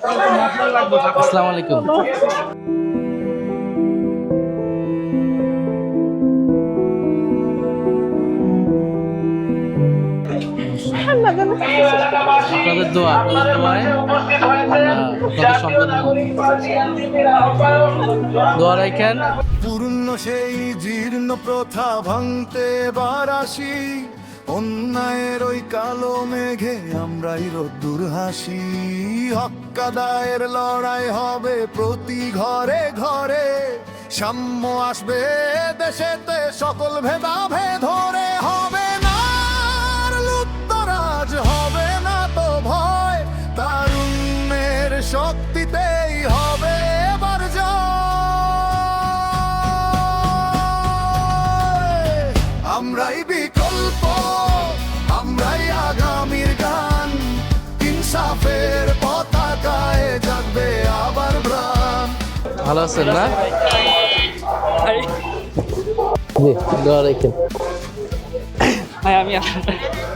আসসালামু আলাইকুম। আপনাদের দোয়ায় আপনাদের সন্তান দোয়া রাখেন। পূর্ণ সেই জীর্ণ প্রথা ভাঙতে বারাসি, অন্যায়ের ওই কালো মেঘে আমরাই রোদ্দুর হাসি। হক্কাদায়ের লড়াই হবে প্রতি ঘরে ঘরে, সাম্য আসবে দেশেতে সকল ভেদাভেদ ধরে। হবে না আর লুপ্তরাজ, হবে না তো ভয়, তারুণ্যের শক্তিতেই হবে এবার জয়। আমরাই বিকল্প, আমরাই আগামীর গান, ইনসাফের পতাকায় জাগবে আবার প্রাণ। ভালো আছেন না? জি, দোয়া রাখেন। ভাই আমি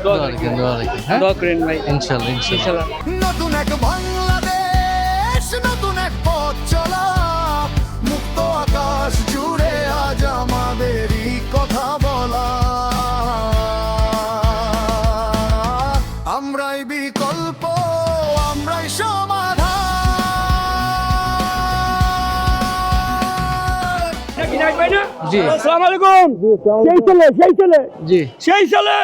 দোয়া রাখেন, হ্যাঁ? দোয়া করেন ভাই, ইনশাআল্লাহ, ইনশাআল্লাহ। নতুন এক বাংলাদেশ, নতুন এক পথ চলা, মুক্ত আকাশ জুড়ে আজ আমাদেরই কথা বলা। আমরাই বিকল্প, আমরাই সমাধান। জি, আসসালামু আলাইকুম। সেই ছেলে জি। সেই ছেলে